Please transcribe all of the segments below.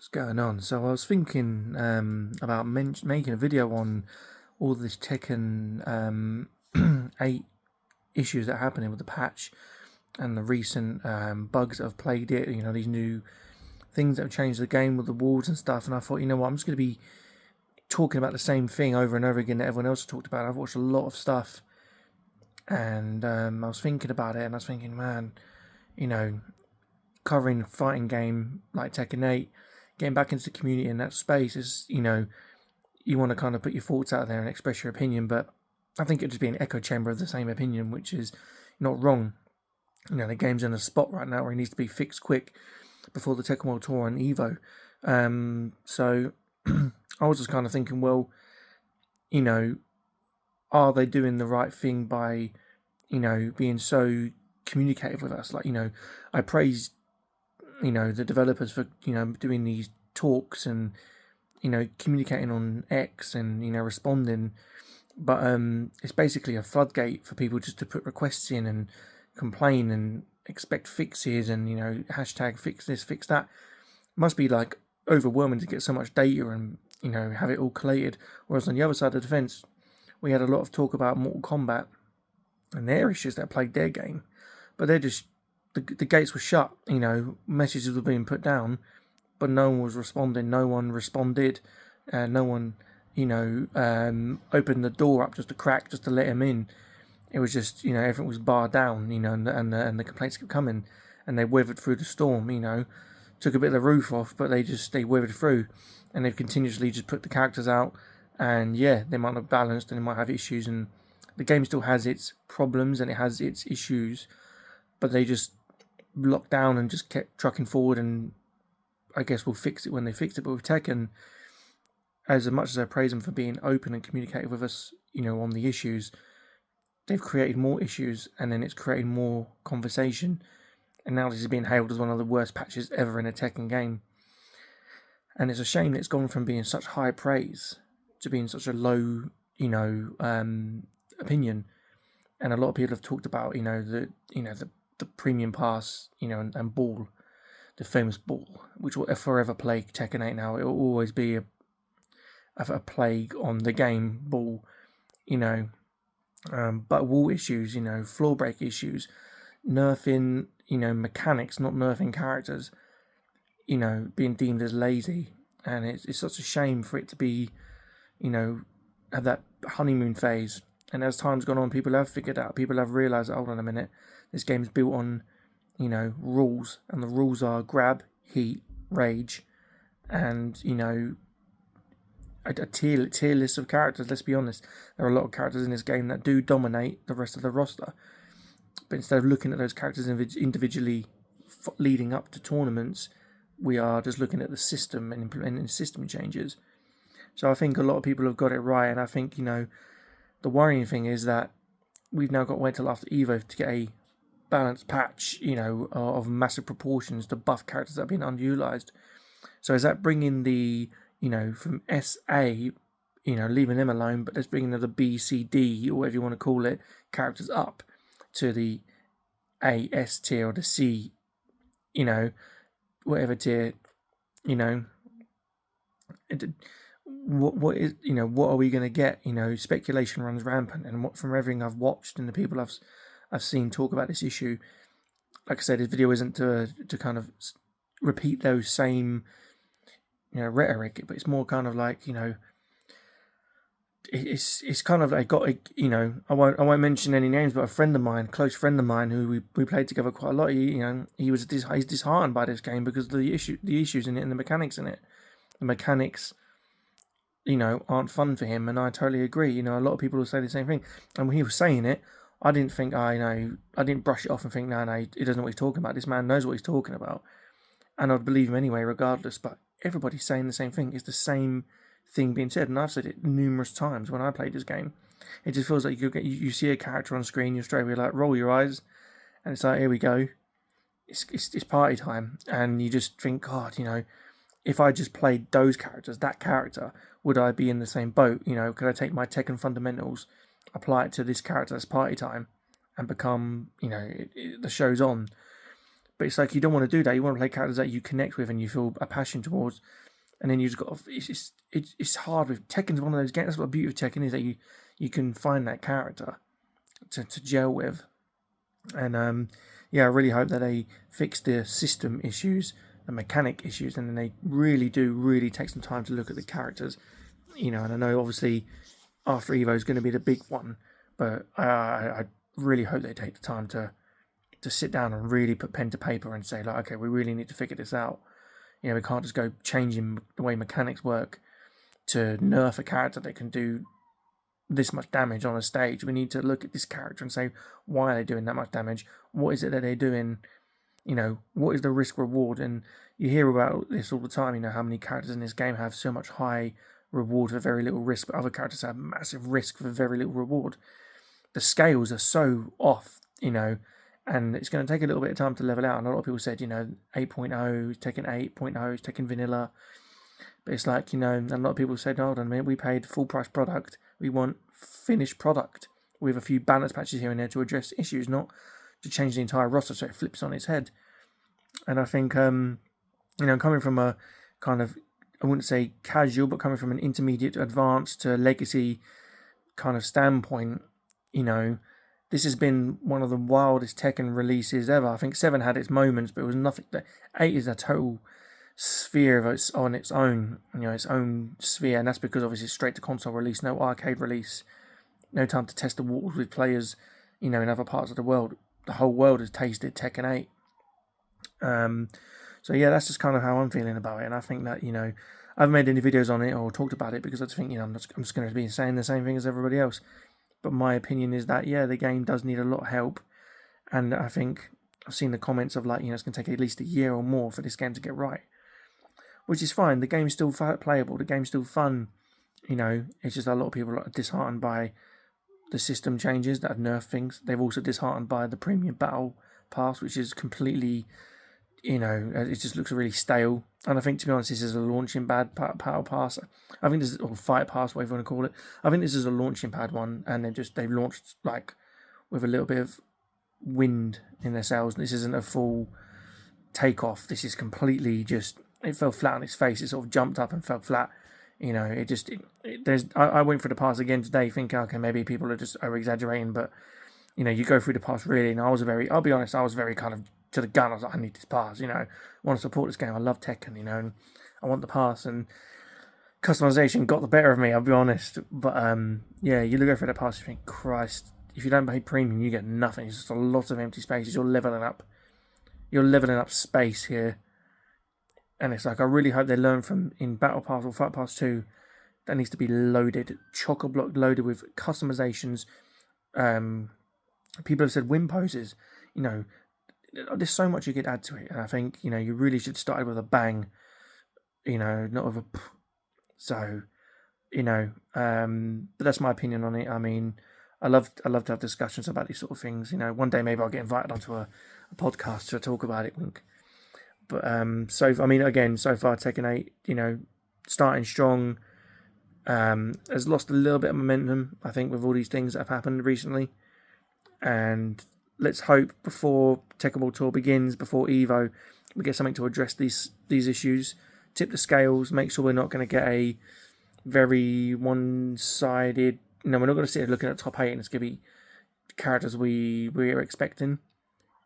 What's going on? So I was thinking about making a video on all this Tekken 8 issues that are happening with the patch and the recent bugs that have plagued it. You know, these new things that have changed the game with the walls and stuff. And I thought, you know what, I'm just going to be talking about the same thing over and over again that everyone else talked about. I've watched a lot of stuff, and I was thinking about it, and I was thinking, man, you know, covering a fighting game like Tekken 8, getting back into the community in that space is, you want to kind of put your thoughts out there and express your opinion, but I think it'd just be an echo chamber of the same opinion, which is not wrong. You know, the game's in a spot right now where it needs to be fixed quick before the Tekken World Tour and Evo. So I was just kind of thinking, well, you know, are they doing the right thing by, being so communicative with us? Like, I praised, the developers for, doing these talks and, communicating on X and, responding. But it's basically a floodgate for people just to put requests in and complain and expect fixes and, hashtag fix this, fix that. It must be like overwhelming to get so much data and, have it all collated. Whereas on the other side of the fence, we had a lot of talk about Mortal Kombat and their issues that plagued their game. But they're just, the gates were shut, messages were being put down, but no one was responding, no one responded, no one, opened the door up just a crack, just to let him in. It was just, everything was barred down, and the complaints kept coming, and they weathered through the storm, took a bit of the roof off, but they weathered through, and they've continuously just put the characters out, and yeah, they might not balanced, and they might have issues, and the game still has its problems, and it has its issues, but they just locked down and just kept trucking forward, and I guess we'll fix it when they fix it. But with Tekken, as much as I praise them for being open and communicative with us, on the issues, they've created more issues, and then it's created more conversation, and now this is being hailed as one of the worst patches ever in a Tekken game. And it's a shame that it's gone from being such high praise to being such a low, opinion. And a lot of people have talked about, the premium pass, and ball, the famous ball, which will forever plague Tekken 8 now. It will always be a plague on the game, ball, but wall issues, floor break issues, nerfing, mechanics, not nerfing characters, being deemed as lazy. And it's such a shame for it to be, have that honeymoon phase. And as time's gone on, people have figured out, people have realised that, hold on a minute, this game's built on, rules, and the rules are grab, heat, rage, and, a tier list of characters. Let's be honest, there are a lot of characters in this game that do dominate the rest of the roster. But instead of looking at those characters individually leading up to tournaments, we are just looking at the system and implementing system changes. So I think a lot of people have got it right, and I think, the worrying thing is that we've now got to wait till after Evo to get a balanced patch, of massive proportions to buff characters that have been underutilized. So is that bringing the, from SA, leaving them alone, but let's bring the B, C, D, or whatever you want to call it, characters up to the A, S tier, or the C, whatever tier, what is, what are we going to get? Speculation runs rampant, and from everything I've watched and the people I've seen talk about this issue, like I said, this video isn't to kind of repeat those same, rhetoric, but it's more kind of like, it's kind of like I won't mention any names, but a friend of mine, close friend of mine, who we played together quite a lot. He's disheartened by this game because of the issues in it and the mechanics in it. The mechanics, aren't fun for him, and I totally agree. A lot of people will say the same thing. And when he was saying it, I didn't think, I didn't brush it off and think, no, he doesn't know what he's talking about. This man knows what he's talking about, and I'd believe him anyway, regardless. But everybody's saying the same thing. It's the same thing being said, and I've said it numerous times when I played this game. It just feels like you see a character on screen, you're straight away like, roll your eyes, and it's like, here we go. It's party time, and you just think, God, if I just played those characters, that character, would I be in the same boat? Could I take my Tekken fundamentals, apply it to this character as party time, and become, the show's on? But it's like you don't want to do that. You want to play characters that you connect with and you feel a passion towards. And then you just got it's hard with Tekken's one of those games. That's what the beauty of Tekken is, that you can find that character to gel with. And I really hope that they fix the system issues, the mechanic issues, and then they really take some time to look at the characters. And I know obviously after Evo is going to be the big one, but I really hope they take the time to sit down and really put pen to paper and say, like, okay, we really need to figure this out. We can't just go changing the way mechanics work to nerf a character that can do this much damage on a stage. We need to look at this character and say, why are they doing that much damage? What is it that they're doing? What is the risk reward? And you hear about this all the time, how many characters in this game have so much high reward for very little risk, but other characters have massive risk for very little reward. The scales are so off, and it's going to take a little bit of time to level out. And a lot of people said, 8.0, Tekken 8.0, Tekken Vanilla. But it's like, and a lot of people said, hold on a minute, we paid full price product. We want finished product with a few balance patches here and there to address issues, not to change the entire roster so it flips on its head. And I think, coming from a kind of, I wouldn't say casual, but coming from an intermediate to advanced to legacy kind of standpoint, this has been one of the wildest Tekken releases ever. I think 7 had its moments, but it was nothing. 8 is a total sphere of its on its own, its own sphere, and that's because obviously it's straight to console release, no arcade release, no time to test the waters with players, in other parts of the world. The whole world has tasted Tekken 8. So that's just kind of how I'm feeling about it, and I think that I haven't made any videos on it or talked about it because I just think I'm just going to be saying the same thing as everybody else. But my opinion is that the game does need a lot of help, and I think I've seen the comments of like it's going to take at least a year or more for this game to get right, which is fine. The game's still playable. The game's still fun. It's just a lot of people are disheartened by the system changes that have nerfed things. They've also disheartened by the premium battle pass, which is completely, it just looks really stale. And I think, to be honest, this is a launching pad battle pass. I think this is, or fight pass, whatever you want to call it. I think this is a launching pad one, and they've launched like with a little bit of wind in their sails. This isn't a full takeoff. This is completely just, it fell flat on its face. It sort of jumped up and fell flat. I went through the pass again today thinking, okay, maybe people are just over exaggerating, but you go through the pass really, and I'll be honest, I was very kind of to the gun. I was like, I need this pass, I want to support this game. I love Tekken, and I want the pass, and customization got the better of me, I'll be honest. But you go through the pass, you think, Christ, if you don't pay premium, you get nothing. It's just a lot of empty spaces. You're leveling up space here. And it's like, I really hope they learn from in Battle Pass or Fight Pass 2, that needs to be loaded, chock-a-block loaded with customizations. People have said win poses. There's so much you could add to it. And I think, you really should start with a bang, not with a... So, but that's my opinion on it. I mean, I love to have discussions about these sort of things. One day maybe I'll get invited onto a podcast to talk about it. But so far Tekken 8, starting strong, has lost a little bit of momentum, I think, with all these things that have happened recently. And let's hope before Tekken World Tour begins, before Evo, we get something to address these issues, tip the scales, make sure we're not going to get a very one-sided. We're not going to sit here looking at top 8 and it's going to be characters we're expecting.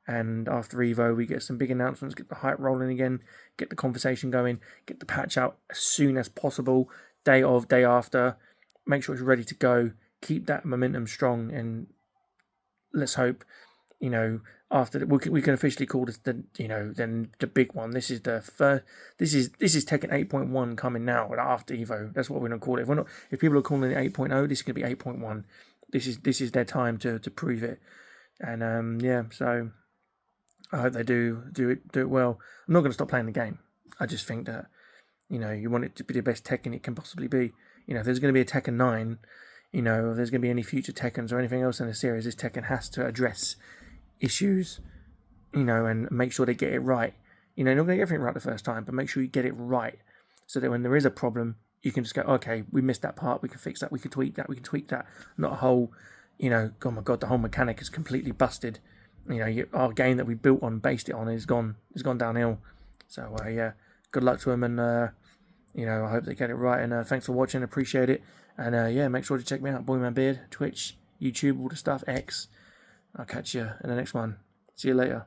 And after Evo, we get some big announcements, get the hype rolling again, get the conversation going, get the patch out as soon as possible, day of, day after, make sure it's ready to go, keep that momentum strong, and let's hope, after we can officially call this then the big one. This is the first. This is Tekken 8.1 coming now after Evo. That's what we're gonna call it. If people are calling it 8.0, this is gonna be 8.1. This is their time to prove it, and so. I hope they do it well. I'm not going to stop playing the game. I just think that, you want it to be the best Tekken it can possibly be. If there's going to be a Tekken 9, if there's going to be any future Tekkens or anything else in the series, this Tekken has to address issues, and make sure they get it right. You're not going to get everything right the first time, but make sure you get it right. So that when there is a problem, you can just go, okay, we missed that part, we can fix that, we can tweak that. Not a whole, oh my God, the whole mechanic is completely busted. our game that we built on, based it on, is gone downhill. So yeah, good luck to them, and I hope they get it right. And thanks for watching, appreciate it. And yeah, make sure to check me out, BoymanBeard, Twitch, YouTube, all the stuff, X. I'll catch you in the next one. See you later.